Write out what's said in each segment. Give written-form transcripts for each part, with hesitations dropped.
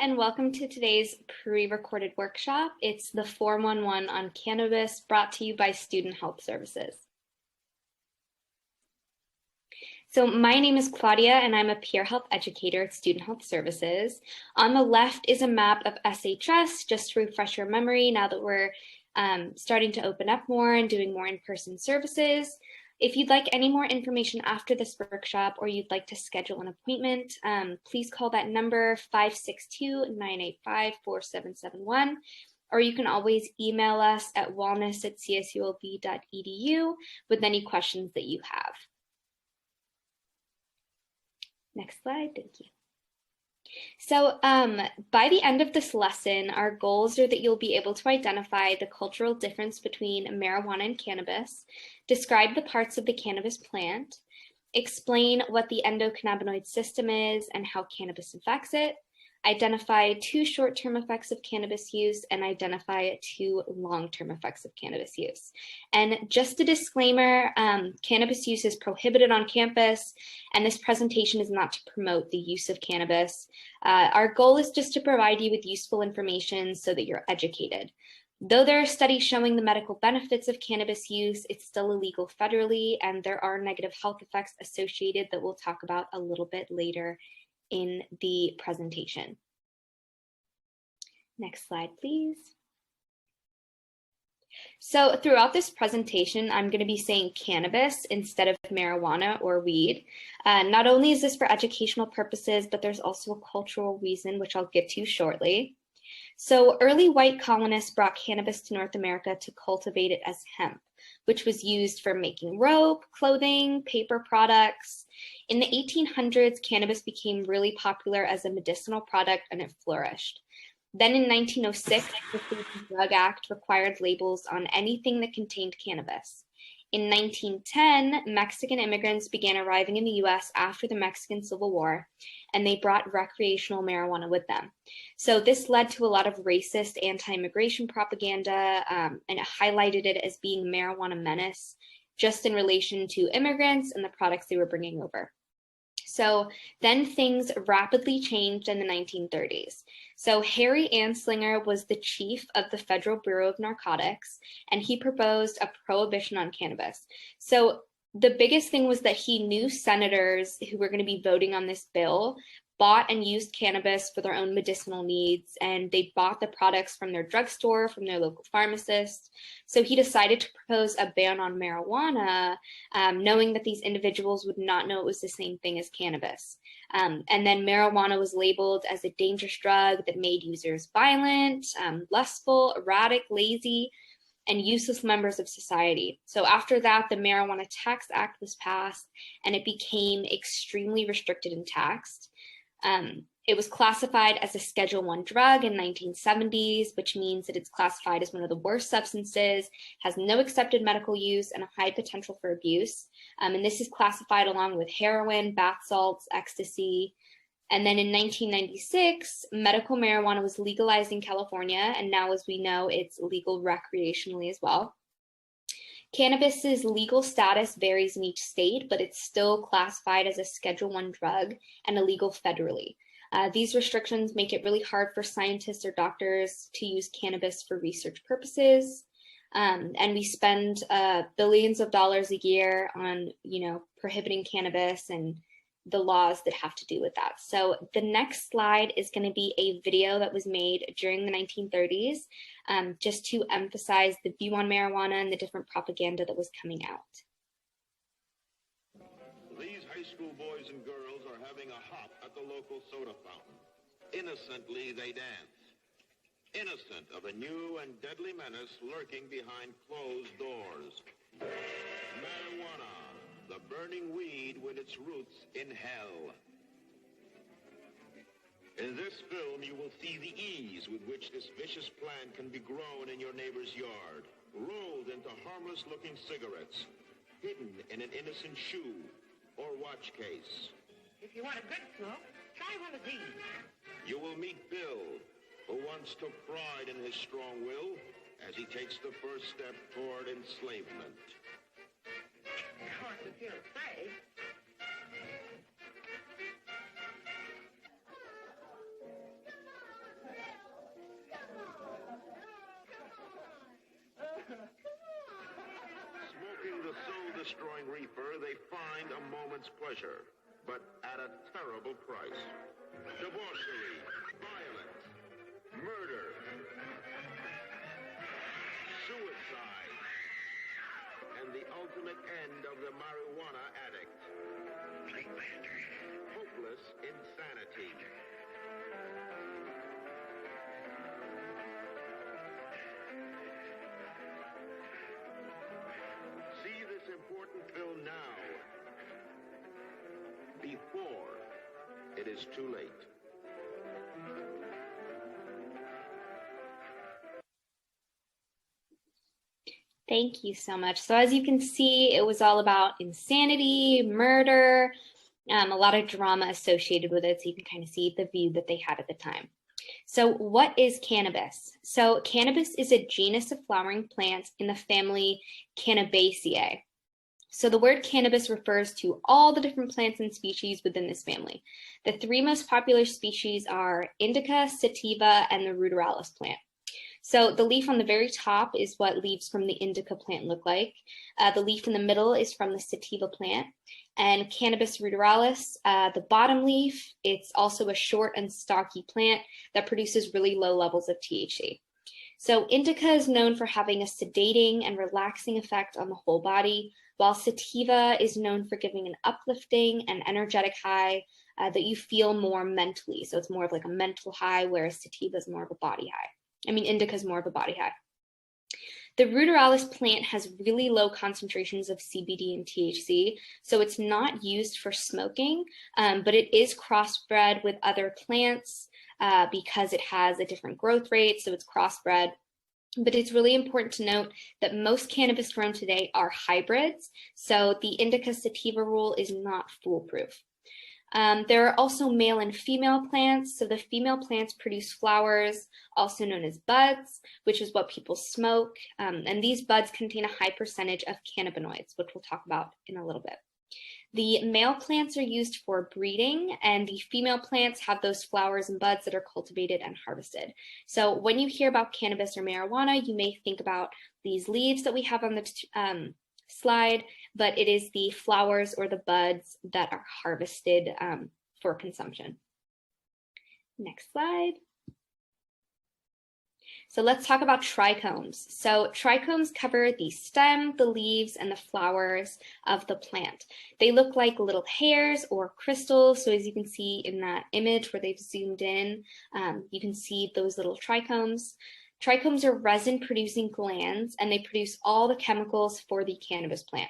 and welcome to today's pre-recorded workshop. It's the 411 on cannabis, brought to you by Student Health Services. So my name is Claudia, and I'm a peer health educator at Student Health Services. On the left is a map of SHS, just to refresh your memory now that we're starting to open up more and doing more in-person services. If you'd like any more information after this workshop or you'd like to schedule an appointment, please call that number 562-985-4771, or you can always email us at wellness@csulb.edu with any questions that you have. Next slide, thank you. So by the end of this lesson, our goals are that you'll be able to identify the cultural difference between marijuana and cannabis, describe the parts of the cannabis plant, explain what the endocannabinoid system is and how cannabis affects it, identify 2 short-term effects of cannabis use, and identify 2 long-term effects of cannabis use. And just a disclaimer, cannabis use is prohibited on campus, and this presentation is not to promote the use of cannabis. Our goal is just to provide you with useful information so that you're educated. Though there are studies showing the medical benefits of cannabis use, it's still illegal federally, and there are negative health effects associated that we'll talk about a little bit later in the presentation. Next slide, please. So throughout this presentation, I'm going to be saying cannabis instead of marijuana or weed. Not only is this for educational purposes, but there's also a cultural reason, which I'll get to shortly. So early white colonists brought cannabis to North America to cultivate it as hemp, which was used for making rope, clothing, paper products. In the 1800s, cannabis became really popular as a medicinal product and it flourished. Then in 1906, the Food and Drug Act required labels on anything that contained cannabis. In 1910, Mexican immigrants began arriving in the US after the Mexican Civil War, and they brought recreational marijuana with them. So this led to a lot of racist anti-immigration propaganda, and it highlighted it as being marijuana menace, just in relation to immigrants and the products they were bringing over. So then things rapidly changed in the 1930s. So Harry Anslinger was the chief of the Federal Bureau of Narcotics, and he proposed a prohibition on cannabis. So the biggest thing was that he knew senators who were going to be voting on this bill bought and used cannabis for their own medicinal needs, and they bought the products from their drugstore, from their local pharmacist. So he decided to propose a ban on marijuana, knowing that these individuals would not know it was the same thing as cannabis. And then marijuana was labeled as a dangerous drug that made users violent, lustful, erratic, lazy, and useless members of society. So after that, the Marijuana Tax Act was passed, and it became extremely restricted and taxed. It was classified as a Schedule I drug in 1970s, which means that it's classified as one of the worst substances, has no accepted medical use, and a high potential for abuse. And this is classified along with heroin, bath salts, ecstasy. And then in 1996, medical marijuana was legalized in California, and now, as we know, it's legal recreationally as well. Cannabis's legal status varies in each state, but it's still classified as a Schedule I drug and illegal federally. These restrictions make it really hard for scientists or doctors to use cannabis for research purposes. And we spend billions of dollars a year on, prohibiting cannabis and the laws that have to do with that. So the next slide is going to be a video that was made during the 1930s, just to emphasize the view on marijuana and the different propaganda that was coming out. These high school boys and girls are having a hop at the local soda fountain. Innocently they dance. Innocent of a new and deadly menace lurking behind closed doors. Marijuana, the burning weed with its roots in hell. In this film, you will see the ease with which this vicious plant can be grown in your neighbor's yard, rolled into harmless-looking cigarettes, hidden in an innocent shoe or watch case. If you want a good smoke, try one of these. You will meet Bill, who once took pride in his strong will as he takes the first step toward enslavement. Of course, if you're afraid. destroying reefer they find a moment's pleasure, but at a terrible price. Debauchery, violence, murder, suicide, and the ultimate end of the marijuana addict. Hopeless insanity. See this important film now, before it is too late. Thank you so much. So as you can see, it was all about insanity, murder, a lot of drama associated with it. So you can kind of see the view that they had at the time. So what is cannabis? So cannabis is a genus of flowering plants in the family Cannabaceae. So the word cannabis refers to all the different plants and species within this family. The three most popular species are indica, sativa, and the ruderalis plant. So the leaf on the very top is what leaves from the indica plant look like. The leaf in the middle is from the sativa plant. And Cannabis ruderalis, the bottom leaf, it's also a short and stocky plant that produces really low levels of THC. So indica is known for having a sedating and relaxing effect on the whole body, while sativa is known for giving an uplifting and energetic high that you feel more mentally. So it's more of like a mental high, whereas sativa is more of a body high. Indica is more of a body high. The ruderalis plant has really low concentrations of CBD and THC, so it's not used for smoking, but it is crossbred with other plants because it has a different growth rate, so it's crossbred. But it's really important to note that most cannabis grown today are hybrids, so the indica sativa rule is not foolproof. There are also male and female plants. So the female plants produce flowers, also known as buds, which is what people smoke. And these buds contain a high percentage of cannabinoids, which we'll talk about in a little bit. The male plants are used for breeding, and the female plants have those flowers and buds that are cultivated and harvested. So when you hear about cannabis or marijuana, you may think about these leaves that we have on the slide, but it is the flowers or the buds that are harvested for consumption. Next slide. So let's talk about trichomes. So trichomes cover the stem, the leaves, and the flowers of the plant. They look like little hairs or crystals. So as you can see in that image where they've zoomed in, you can see those little trichomes. Trichomes are resin-producing glands, and they produce all the chemicals for the cannabis plant.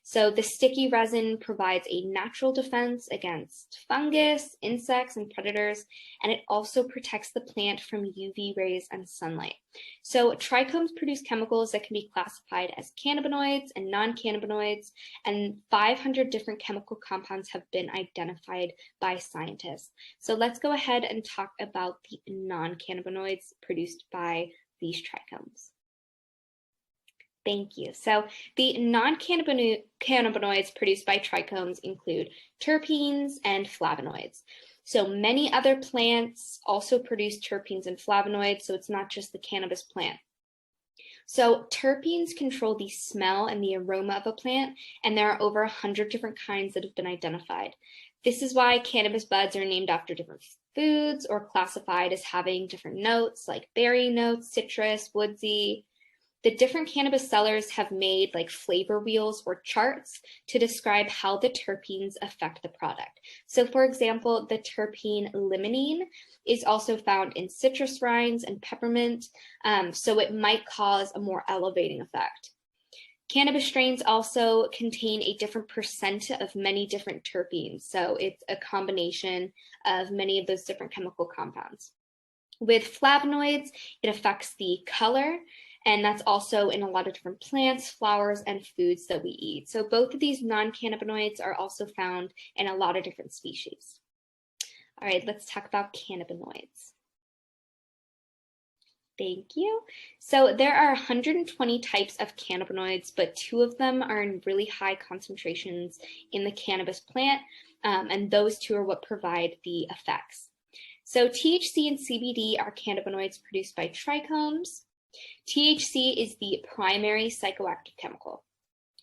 So the sticky resin provides a natural defense against fungus, insects, and predators, and it also protects the plant from UV rays and sunlight. So trichomes produce chemicals that can be classified as cannabinoids and non-cannabinoids, and 500 different chemical compounds have been identified by scientists. So let's go ahead and talk about the non-cannabinoids produced by these trichomes. Thank you. So the non-cannabinoids produced by trichomes include terpenes and flavonoids. So many other plants also produce terpenes and flavonoids, so it's not just the cannabis plant. So terpenes control the smell and the aroma of a plant, and there are over 100 different kinds that have been identified. This is why cannabis buds are named after different foods or classified as having different notes like berry notes, citrus, woodsy. The different cannabis sellers have made like flavor wheels or charts to describe how the terpenes affect the product. So for example, the terpene limonene is also found in citrus rinds and peppermint, so it might cause a more elevating effect. Cannabis strains also contain a different percent of many different terpenes, so it's a combination of many of those different chemical compounds. With flavonoids, it affects the color, and that's also in a lot of different plants, flowers, and foods that we eat. So both of these non-cannabinoids are also found in a lot of different species. All right, let's talk about cannabinoids. Thank you. So there are 120 types of cannabinoids, but 2 of them are in really high concentrations in the cannabis plant, and those 2 are what provide the effects. So THC and CBD are cannabinoids produced by trichomes. THC is the primary psychoactive chemical.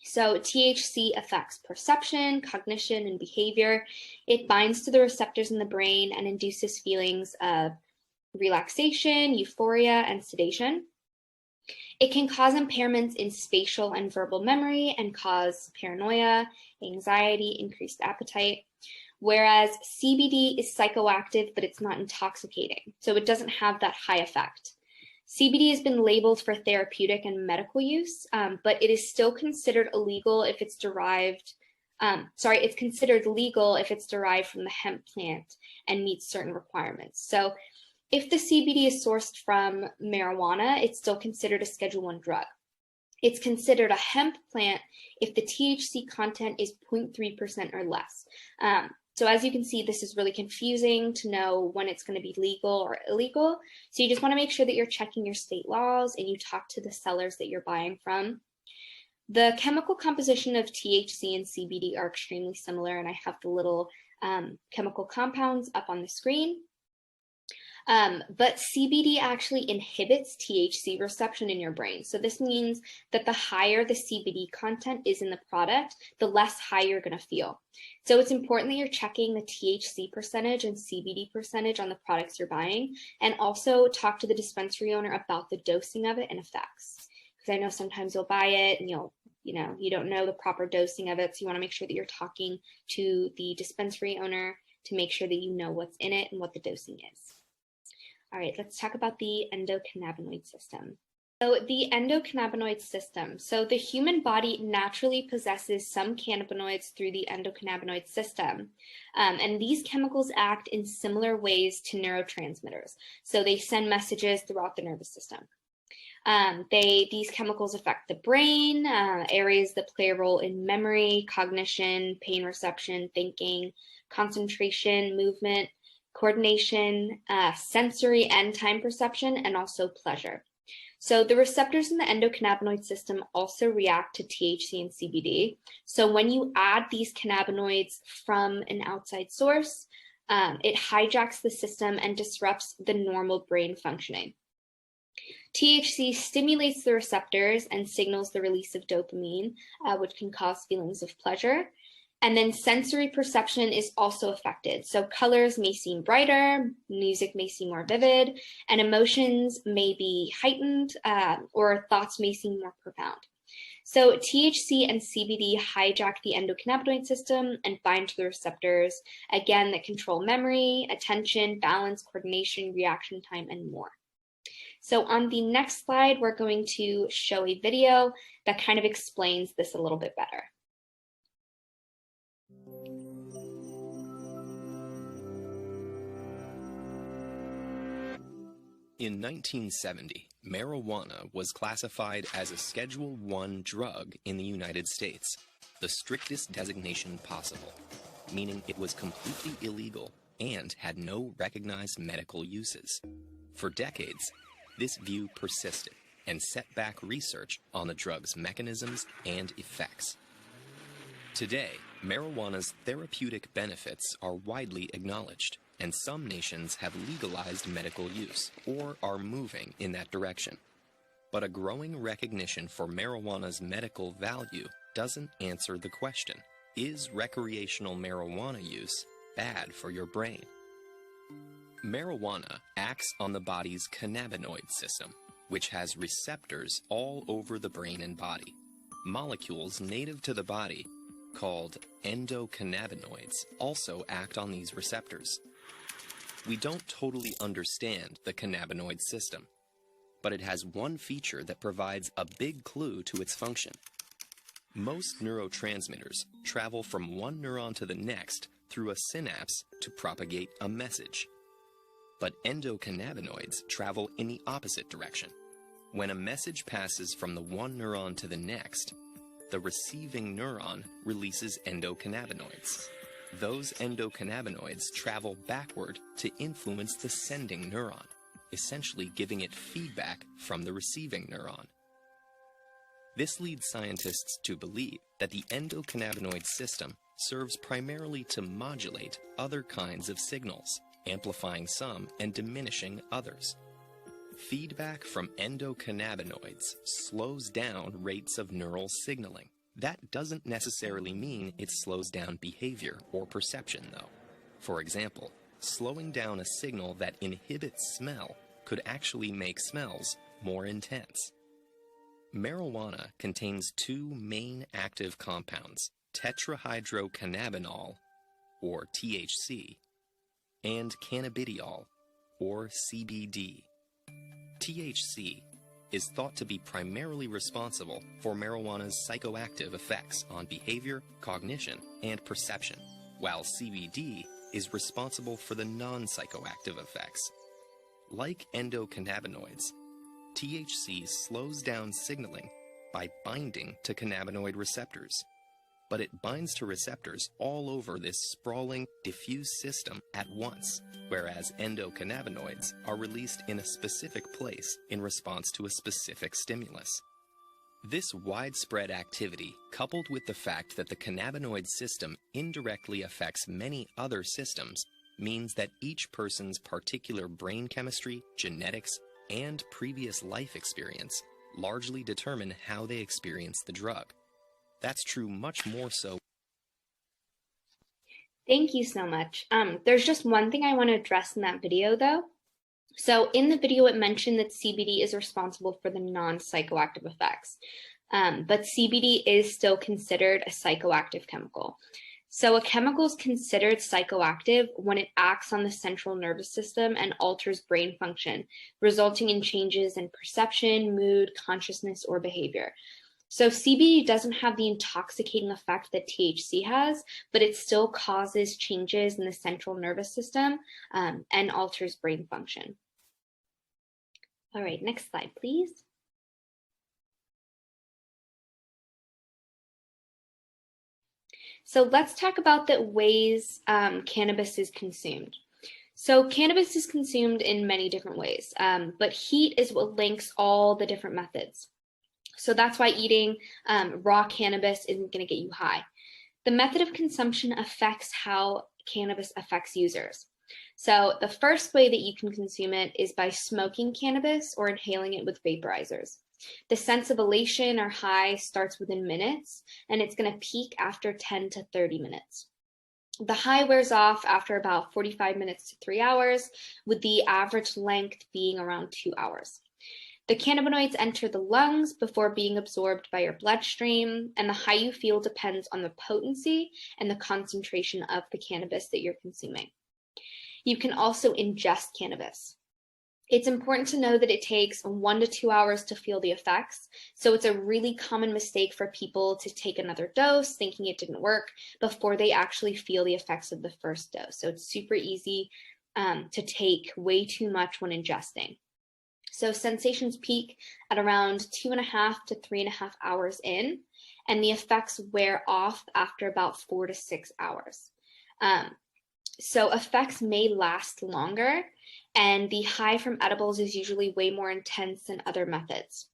So THC affects perception, cognition, and behavior. It binds to the receptors in the brain and induces feelings of relaxation, euphoria, and sedation. It can cause impairments in spatial and verbal memory and cause paranoia, anxiety, increased appetite. Whereas CBD is psychoactive, but it's not intoxicating, so it doesn't have that high effect. CBD has been labeled for therapeutic and medical use, but it is still considered illegal if it's derived, it's considered legal if it's derived from the hemp plant and meets certain requirements. So if the CBD is sourced from marijuana, it's still considered a Schedule I drug. It's considered a hemp plant if the THC content is 0.3% or less. So as you can see, this is really confusing to know when it's going to be legal or illegal. So you just want to make sure that you're checking your state laws and you talk to the sellers that you're buying from. The chemical composition of THC and CBD are extremely similar, and I have the little chemical compounds up on the screen. But CBD actually inhibits THC reception in your brain. So this means that the higher the CBD content is in the product, the less high you're going to feel. So it's important that you're checking the THC percentage and CBD percentage on the products you're buying, and also talk to the dispensary owner about the dosing of it and effects. Because I know sometimes you'll buy it and you don't know the proper dosing of it. So you want to make sure that you're talking to the dispensary owner to make sure that you know what's in it and what the dosing is. All right, let's talk about the endocannabinoid system. So the endocannabinoid system. So the human body naturally possesses some cannabinoids through the endocannabinoid system. And these chemicals act in similar ways to neurotransmitters. So they send messages throughout the nervous system. These chemicals affect the brain, areas that play a role in memory, cognition, pain reception, thinking, concentration, movement, coordination, sensory and time perception, and also pleasure. So the receptors in the endocannabinoid system also react to THC and CBD. So when you add these cannabinoids from an outside source, it hijacks the system and disrupts the normal brain functioning. THC stimulates the receptors and signals the release of dopamine, which can cause feelings of pleasure. And then sensory perception is also affected. So colors may seem brighter, music may seem more vivid, and emotions may be heightened, or thoughts may seem more profound. So THC and CBD hijack the endocannabinoid system and bind to the receptors, again, that control memory, attention, balance, coordination, reaction time, and more. So on the next slide, we're going to show a video that kind of explains this a little bit better. In 1970, marijuana was classified as a Schedule I drug in the United States, the strictest designation possible, meaning it was completely illegal and had no recognized medical uses. For decades, this view persisted and set back research on the drug's mechanisms and effects. Today, marijuana's therapeutic benefits are widely acknowledged, and some nations have legalized medical use or are moving in that direction. But a growing recognition for marijuana's medical value doesn't answer the question, is recreational marijuana use bad for your brain? Marijuana acts on the body's cannabinoid system, which has receptors all over the brain and body. Molecules native to the body, called endocannabinoids, also act on these receptors. We don't totally understand the cannabinoid system, but it has one feature that provides a big clue to its function. Most neurotransmitters travel from one neuron to the next through a synapse to propagate a message. But endocannabinoids travel in the opposite direction. When a message passes from the one neuron to the next, the receiving neuron releases endocannabinoids. Those endocannabinoids travel backward to influence the sending neuron, essentially giving it feedback from the receiving neuron. This leads scientists to believe that the endocannabinoid system serves primarily to modulate other kinds of signals, amplifying some and diminishing others. Feedback from endocannabinoids slows down rates of neural signaling, That doesn't necessarily mean it slows down behavior or perception, though. For example, slowing down a signal that inhibits smell could actually make smells more intense. Marijuana contains two main active compounds, tetrahydrocannabinol, or THC, and cannabidiol, or CBD. THC is thought to be primarily responsible for marijuana's psychoactive effects on behavior, cognition, and perception, while CBD is responsible for the non-psychoactive effects. Like endocannabinoids, THC slows down signaling by binding to cannabinoid receptors, but it binds to receptors all over this sprawling, diffuse system at once, whereas endocannabinoids are released in a specific place in response to a specific stimulus. This widespread activity, coupled with the fact that the cannabinoid system indirectly affects many other systems, means that each person's particular brain chemistry, genetics, and previous life experience largely determine how they experience the drug. That's true much more so. Thank you so much. There's just one thing I want to address in that video, though. So in the video, it mentioned that CBD is responsible for the non-psychoactive effects, but CBD is still considered a psychoactive chemical. So a chemical is considered psychoactive when it acts on the central nervous system and alters brain function, resulting in changes in perception, mood, consciousness, or behavior. So CBD doesn't have the intoxicating effect that THC has, but it still causes changes in the central nervous system and alters brain function. All right, next slide, please. So let's talk about the ways cannabis is consumed. So cannabis is consumed in many different ways, but heat is what links all the different methods. So that's why eating raw cannabis isn't going to get you high. The method of consumption affects how cannabis affects users. So the first way that you can consume it is by smoking cannabis or inhaling it with vaporizers. The sense of elation or high starts within minutes, and it's going to peak after 10 to 30 minutes. The high wears off after about 45 minutes to 3 hours, with the average length being around 2 hours. The cannabinoids enter the lungs before being absorbed by your bloodstream, and the high you feel depends on the potency and the concentration of the cannabis that you're consuming. You can also ingest cannabis. It's important to know that it takes 1 to 2 hours to feel the effects, so it's a really common mistake for people to take another dose thinking it didn't work before they actually feel the effects of the first dose. So it's super easy to take way too much when ingesting. So sensations peak at around 2.5 to 3.5 hours in, and the effects wear off after about 4 to 6 hours. So effects may last longer, and the high from edibles is usually way more intense than other methods.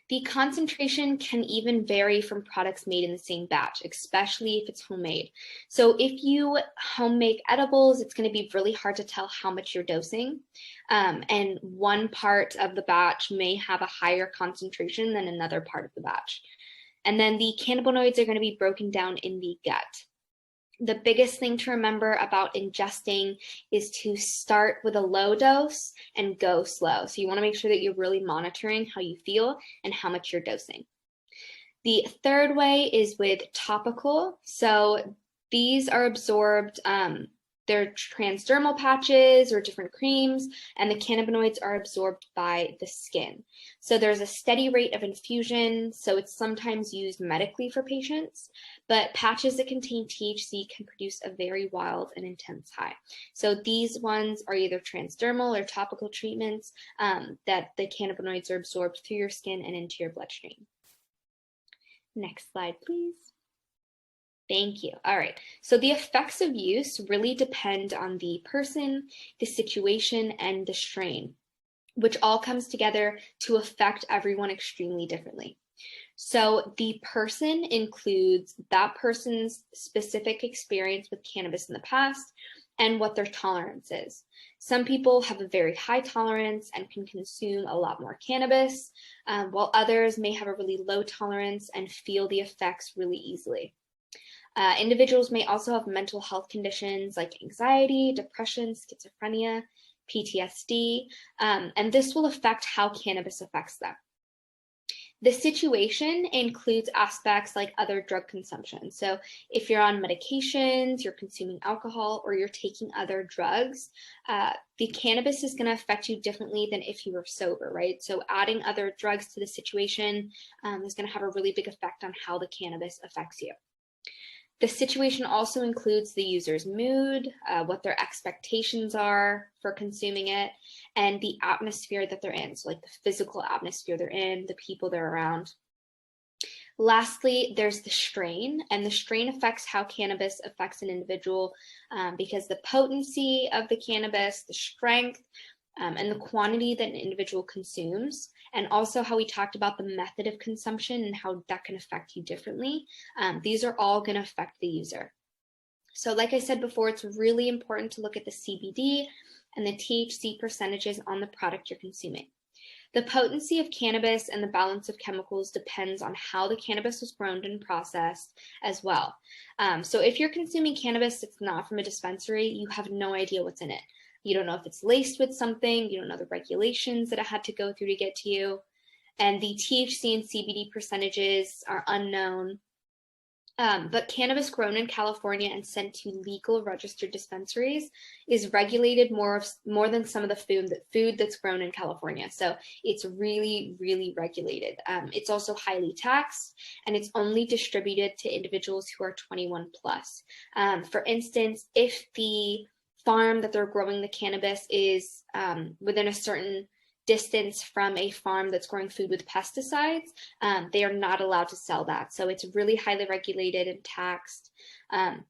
The concentration can even vary from products made in the same batch, especially if it's homemade. So if you home make edibles, it's going to be really hard to tell how much you're dosing. And one part of the batch may have a higher concentration than another part of the batch. And then the cannabinoids are going to be broken down in the gut. The biggest thing to remember about ingesting is to start with a low dose and go slow. So you want to make sure that you're really monitoring how you feel and how much you're dosing. The third way is with topical. So these are absorbed, they're transdermal patches or different creams, and the cannabinoids are absorbed by the skin. So there's a steady rate of infusion, so it's sometimes used medically for patients, but patches that contain THC can produce a very wild and intense high. So these ones are either transdermal or topical treatments that the cannabinoids are absorbed through your skin and into your bloodstream. Next slide, please. Thank you. All right. So the effects of use really depend on the person, the situation, and the strain, which all comes together to affect everyone extremely differently. So the person includes that person's specific experience with cannabis in the past and what their tolerance is. Some people have a very high tolerance and can consume a lot more cannabis, while others may have a really low tolerance and feel the effects really easily. Individuals may also have mental health conditions like anxiety, depression, schizophrenia, PTSD, and this will affect how cannabis affects them. The situation includes aspects like other drug consumption. So if you're on medications, you're consuming alcohol, or you're taking other drugs, the cannabis is going to affect you differently than if you were sober, right? So adding other drugs to the situation is going to have a really big effect on how the cannabis affects you. The situation also includes the user's mood, what their expectations are for consuming it, and the atmosphere that they're in, so like the physical atmosphere they're in, the people they're around. Lastly, there's the strain, and the strain affects how cannabis affects an individual because the potency of the cannabis, the strength, and the quantity that an individual consumes, and also how we talked about the method of consumption and how that can affect you differently. These are all going to affect the user. So like I said before, it's really important to look at the CBD and the THC percentages on the product you're consuming. The potency of cannabis and the balance of chemicals depends on how the cannabis was grown and processed as well. So if you're consuming cannabis that's not from a dispensary, you have no idea what's in it. You don't know if it's laced with something, you don't know the regulations that it had to go through to get to you, and the THC and CBD percentages are unknown. But cannabis grown in California and sent to legal registered dispensaries is regulated more than some of the food that's grown in California. So it's really, really regulated. It's also highly taxed, and it's only distributed to individuals who are 21 plus. For instance, if the farm that they're growing the cannabis is within a certain distance from a farm that's growing food with pesticides, they are not allowed to sell that. So it's really highly regulated and taxed.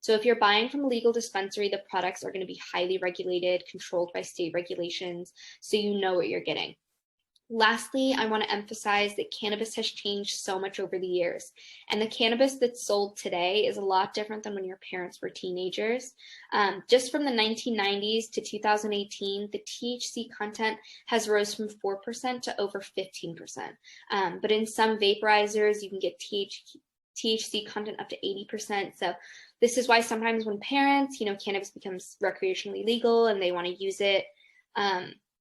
So if you're buying from a legal dispensary, the products are going to be highly regulated, controlled by state regulations, so you know what you're getting. Lastly, I want to emphasize that cannabis has changed so much over the years, and the cannabis that's sold today is a lot different than when your parents were teenagers. Just from the 1990s to 2018, the THC content has rose from 4% to over 15%. But in some vaporizers, you can get THC content up to 80%. So this is why sometimes when parents, cannabis becomes recreationally legal and they want to use it,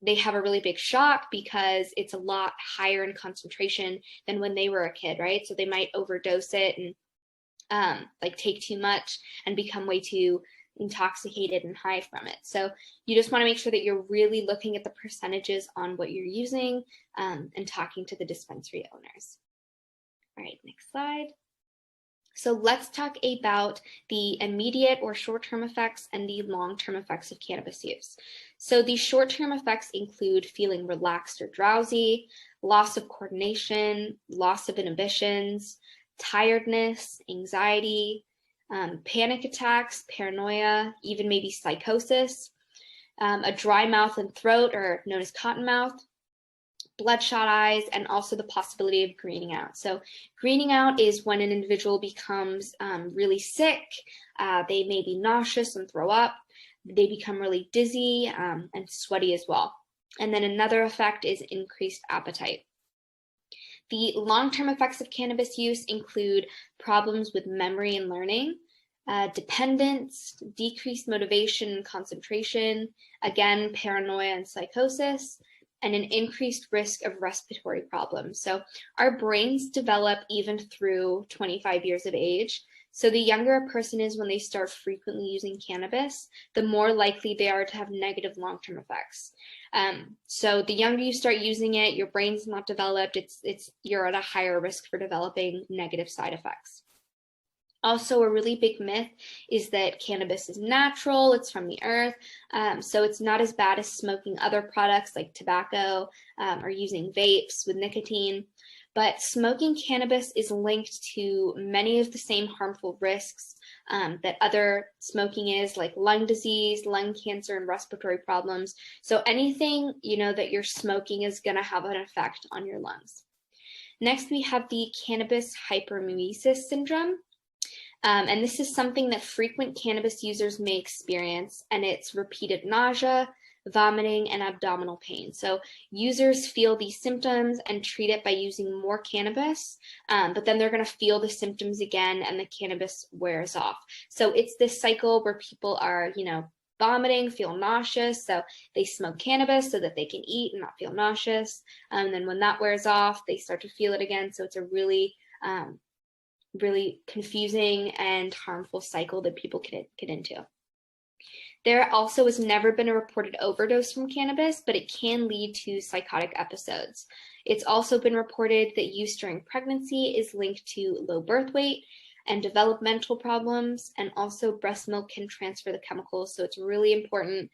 they have a really big shock because it's a lot higher in concentration than when they were a kid, right? So they might overdose it and take too much and become way too intoxicated and high from it. So you just want to make sure that you're really looking at the percentages on what you're using and talking to the dispensary owners. All right, next slide. So let's talk about the immediate or short-term effects and the long-term effects of cannabis use. So these short-term effects include feeling relaxed or drowsy, loss of coordination, loss of inhibitions, tiredness, anxiety, panic attacks, paranoia, even maybe psychosis, a dry mouth and throat, or known as cotton mouth, bloodshot eyes, and also the possibility of greening out. So greening out is when an individual becomes really sick, they may be nauseous and throw up, they become really dizzy and sweaty as well. And then another effect is increased appetite. The long-term effects of cannabis use include problems with memory and learning, dependence, decreased motivation and concentration, again, paranoia and psychosis, and an increased risk of respiratory problems. So our brains develop even through 25 years of age. So the younger a person is when they start frequently using cannabis, the more likely they are to have negative long-term effects. So the younger you start using it, your brain's not developed, you're at a higher risk for developing negative side effects. Also, a really big myth is that cannabis is natural, it's from the earth, so it's not as bad as smoking other products like tobacco or using vapes with nicotine. But smoking cannabis is linked to many of the same harmful risks that other smoking is, like lung disease, lung cancer, and respiratory problems. So anything that you're smoking is going to have an effect on your lungs. Next, we have the cannabis hypermuesis syndrome. And this is something that frequent cannabis users may experience, and it's repeated nausea, vomiting, and abdominal pain. So users feel these symptoms and treat it by using more cannabis, but then they're going to feel the symptoms again and the cannabis wears off. So it's this cycle where people are, vomiting, feel nauseous, so they smoke cannabis so that they can eat and not feel nauseous. And then when that wears off, they start to feel it again. So it's a really, really confusing and harmful cycle that people can get into. There also has never been a reported overdose from cannabis, but it can lead to psychotic episodes. It's also been reported that use during pregnancy is linked to low birth weight and developmental problems, and also breast milk can transfer the chemicals. So it's really important,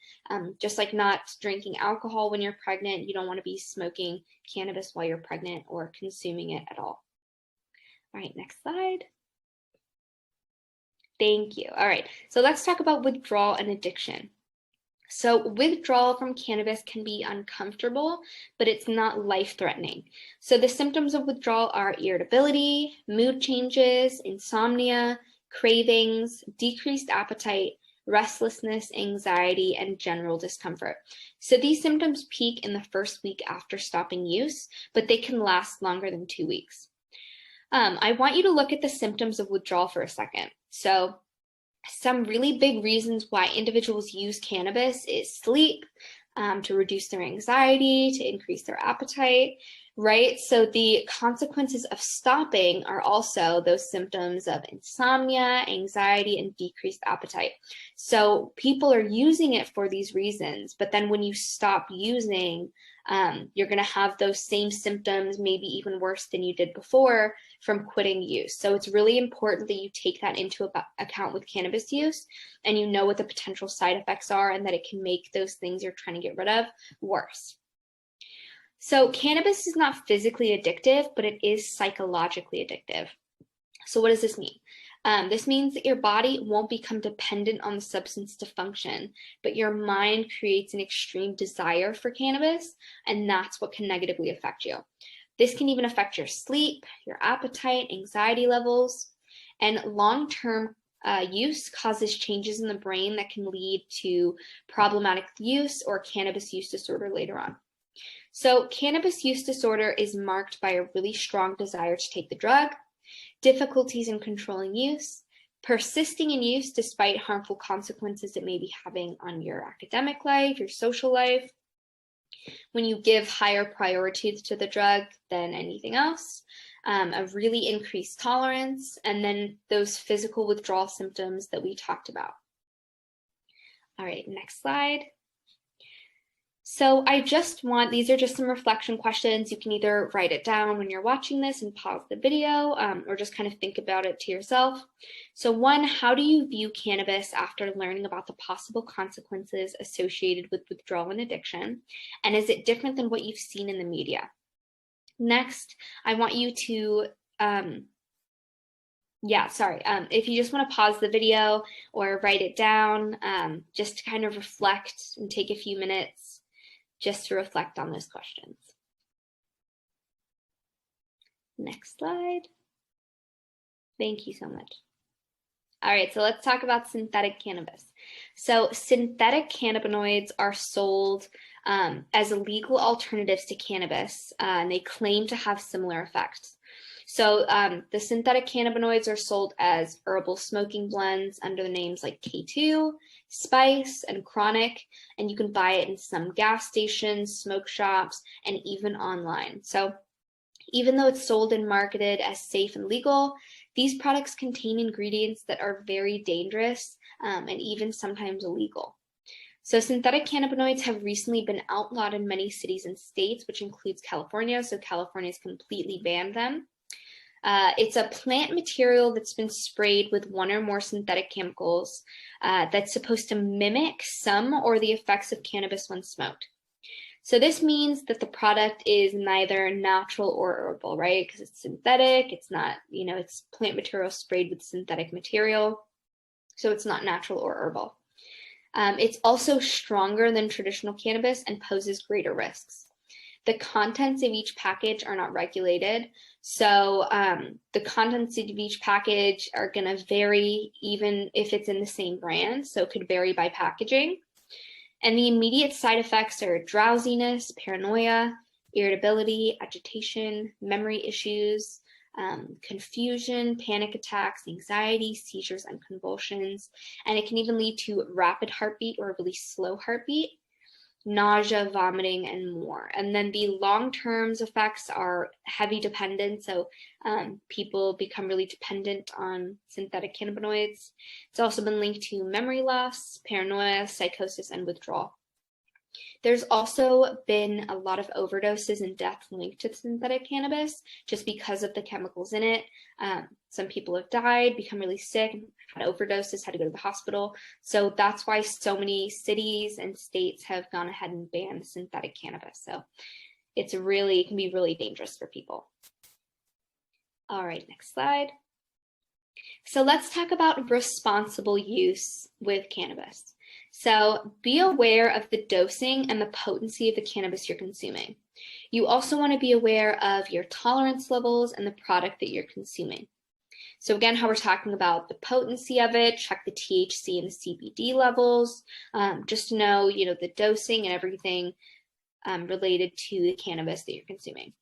just like not drinking alcohol when you're pregnant, you don't want to be smoking cannabis while you're pregnant or consuming it at all. All right, next slide. Thank you. All right, so let's talk about withdrawal and addiction. So withdrawal from cannabis can be uncomfortable, but it's not life-threatening. So the symptoms of withdrawal are irritability, mood changes, insomnia, cravings, decreased appetite, restlessness, anxiety, and general discomfort. So these symptoms peak in the first week after stopping use, but they can last longer than 2 weeks. I want you to look at the symptoms of withdrawal for a second. So some really big reasons why individuals use cannabis is sleep, to reduce their anxiety, to increase their appetite, right? So the consequences of stopping are also those symptoms of insomnia, anxiety, and decreased appetite. So people are using it for these reasons, but then when you stop using, you're going to have those same symptoms, maybe even worse than you did before from quitting use. So it's really important that you take that into account with cannabis use, and you know what the potential side effects are and that it can make those things you're trying to get rid of worse. So cannabis is not physically addictive, but it is psychologically addictive. So what does this mean? This means that your body won't become dependent on the substance to function, but your mind creates an extreme desire for cannabis, and that's what can negatively affect you. This can even affect your sleep, your appetite, anxiety levels, and long-term use causes changes in the brain that can lead to problematic use or cannabis use disorder later on. So cannabis use disorder is marked by a really strong desire to take the drug, difficulties in controlling use, persisting in use despite harmful consequences it may be having on your academic life, your social life, when you give higher priority to the drug than anything else, a really increased tolerance, and then those physical withdrawal symptoms that we talked about. All right, next slide. So these are just some reflection questions. You can either write it down when you're watching this and pause the video, or just kind of think about it to yourself. So 1, how do you view cannabis after learning about the possible consequences associated with withdrawal and addiction? And is it different than what you've seen in the media? Next, I want you to, if you just want to pause the video or write it down, just to kind of reflect and take a few minutes just to reflect on those questions. Next slide. Thank you so much. All right, so let's talk about synthetic cannabis. So synthetic cannabinoids are sold as legal alternatives to cannabis, and they claim to have similar effects. So the synthetic cannabinoids are sold as herbal smoking blends under the names like K2, Spice, and Chronic, and you can buy it in some gas stations, smoke shops, and even online. So even though it's sold and marketed as safe and legal, these products contain ingredients that are very dangerous and even sometimes illegal. So synthetic cannabinoids have recently been outlawed in many cities and states, which includes California. So California has completely banned them. It's a plant material that's been sprayed with one or more synthetic chemicals that's supposed to mimic some or the effects of cannabis when smoked. So this means that the product is neither natural or herbal, right? Because it's synthetic, it's not, it's plant material sprayed with synthetic material. So it's not natural or herbal. It's also stronger than traditional cannabis and poses greater risks. The contents of each package are not regulated. So the contents of each package are going to vary even if it's in the same brand. So it could vary by packaging. And the immediate side effects are drowsiness, paranoia, irritability, agitation, memory issues, confusion, panic attacks, anxiety, seizures, and convulsions. And it can even lead to rapid heartbeat or a really slow heartbeat, nausea, vomiting, and more. And then the long-term effects are heavy dependence. So people become really dependent on synthetic cannabinoids. It's also been linked to memory loss, paranoia, psychosis, and withdrawal. There's also been a lot of overdoses and death linked to synthetic cannabis just because of the chemicals in it. Some people have died, become really sick, had overdoses, had to go to the hospital. So that's why so many cities and states have gone ahead and banned synthetic cannabis. So it can be really dangerous for people. All right, next slide. So let's talk about responsible use with cannabis. So be aware of the dosing and the potency of the cannabis you're consuming. You also want to be aware of your tolerance levels and the product that you're consuming. So again, how we're talking about the potency of it, check the THC and the CBD levels, just to know, the dosing and everything related to the cannabis that you're consuming.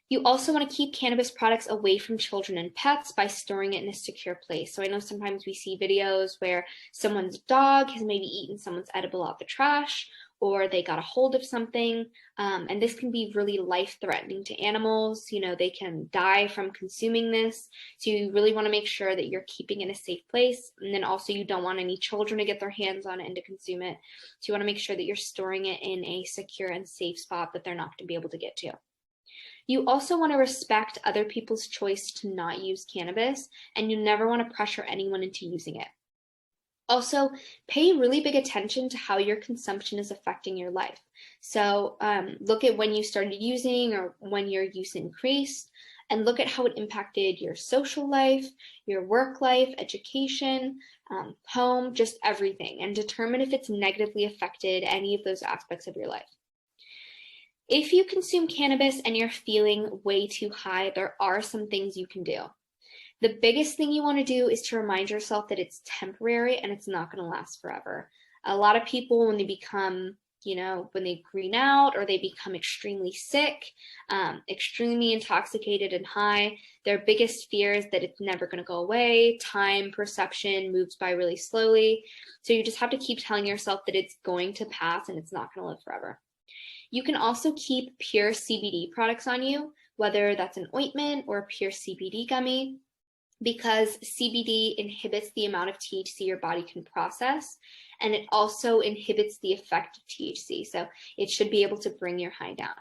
You also want to keep cannabis products away from children and pets by storing it in a secure place. So I know sometimes we see videos where someone's dog has maybe eaten someone's edible out the trash, or they got a hold of something, and this can be really life-threatening to animals. They can die from consuming this. So you really want to make sure that you're keeping it in a safe place. And then also you don't want any children to get their hands on it and to consume it. So you want to make sure that you're storing it in a secure and safe spot that they're not going to be able to get to. You also want to respect other people's choice to not use cannabis, and you never want to pressure anyone into using it. Also, pay really big attention to how your consumption is affecting your life. So look at when you started using or when your use increased, and look at how it impacted your social life, your work life, education, home, just everything, and determine if it's negatively affected any of those aspects of your life. If you consume cannabis and you're feeling way too high, there are some things you can do. The biggest thing you want to do is to remind yourself that it's temporary and it's not going to last forever. A lot of people, when they become, when they green out or they become extremely sick, extremely intoxicated and high, their biggest fear is that it's never going to go away. Time perception moves by really slowly. So you just have to keep telling yourself that it's going to pass and it's not going to live forever. You can also keep pure CBD products on you, whether that's an ointment or a pure CBD gummy, because CBD inhibits the amount of THC your body can process, and it also inhibits the effect of THC, so it should be able to bring your high down.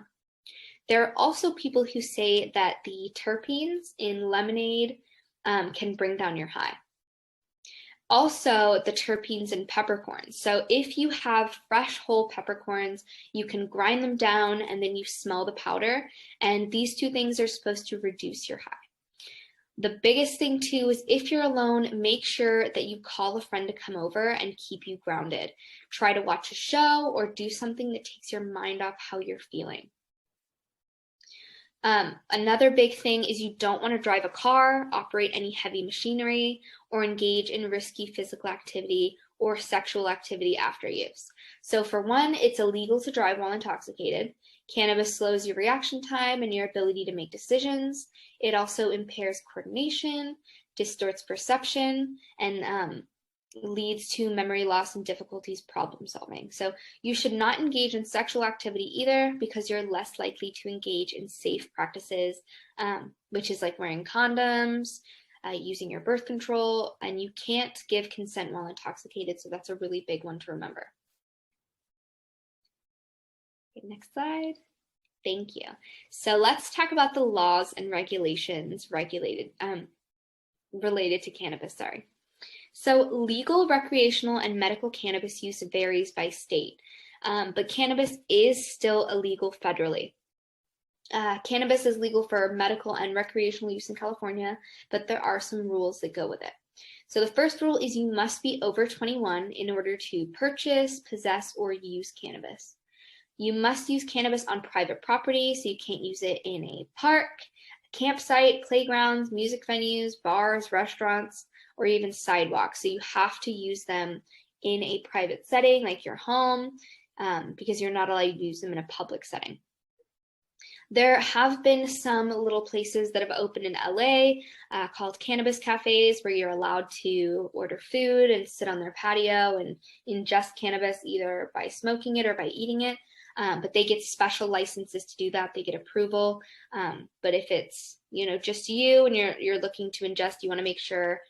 There are also people who say that the terpenes in lemonade can bring down your high. Also, the terpenes in peppercorns. So if you have fresh whole peppercorns, you can grind them down and then you smell the powder. And these two things are supposed to reduce your high. The biggest thing too is if you're alone, make sure that you call a friend to come over and keep you grounded. Try to watch a show or do something that takes your mind off how you're feeling. Another big thing is you don't want to drive a car, operate any heavy machinery, or engage in risky physical activity or sexual activity after use. So for one, it's illegal to drive while intoxicated. Cannabis slows your reaction time and your ability to make decisions. It also impairs coordination, distorts perception, and leads to memory loss and difficulties problem solving. So you should not engage in sexual activity either, because you're less likely to engage in safe practices, which is like wearing condoms, using your birth control, and you can't give consent while intoxicated. So that's a really big one to remember. Okay, next slide. Thank you. So let's talk about the laws and regulations related to cannabis, So legal, recreational, and medical cannabis use varies by state, but cannabis is still illegal federally. Cannabis is legal for medical and recreational use in California, but there are some rules that go with it. So the first rule is you must be over 21 in order to purchase, possess, or use cannabis. You must use cannabis on private property, so you can't use it in a park, a campsite, playgrounds, music venues, bars, restaurants, or even sidewalks. So you have to use them in a private setting like your home, because you're not allowed to use them in a public setting. There have been some little places that have opened in LA called cannabis cafes, where you're allowed to order food and sit on their patio and ingest cannabis either by smoking it or by eating it. But they get special licenses to do that. They get approval. But if it's, just you and you're looking to ingest, you want to make sure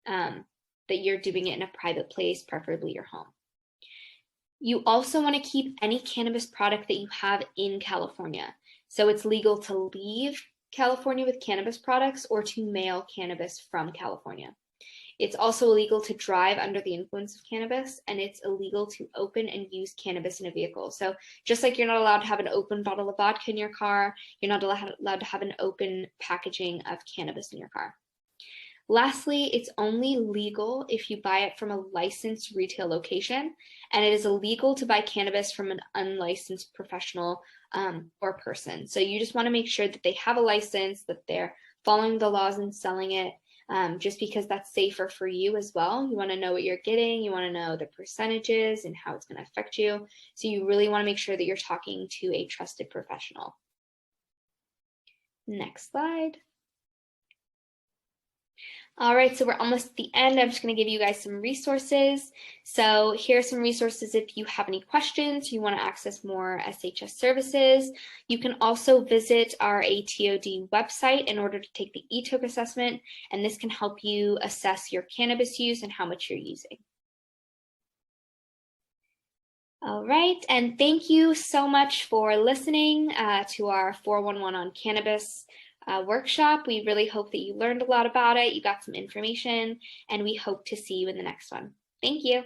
that you're doing it in a private place, preferably your home. You also want to keep any cannabis product that you have in California. So it's legal to leave California with cannabis products or to mail cannabis from California. It's also illegal to drive under the influence of cannabis, and it's illegal to open and use cannabis in a vehicle. So just like you're not allowed to have an open bottle of vodka in your car, you're not allowed to have an open packaging of cannabis in your car. Lastly, it's only legal if you buy it from a licensed retail location, and it is illegal to buy cannabis from an unlicensed professional or person. So you just want to make sure that they have a license, that they're following the laws and selling it, just because that's safer for you as well. You want to know what you're getting, you want to know the percentages and how it's going to affect you. So you really want to make sure that you're talking to a trusted professional. Next slide. All right, so we're almost at the end. I'm just going to give you guys some resources. So here are some resources if you have any questions, you want to access more SHS services. You can also visit our ATOD website in order to take the ETOC assessment, and this can help you assess your cannabis use and how much you're using. All right, and thank you so much for listening to our 411 on cannabis workshop. We really hope that you learned a lot about it, you got some information, and we hope to see you in the next one. Thank you.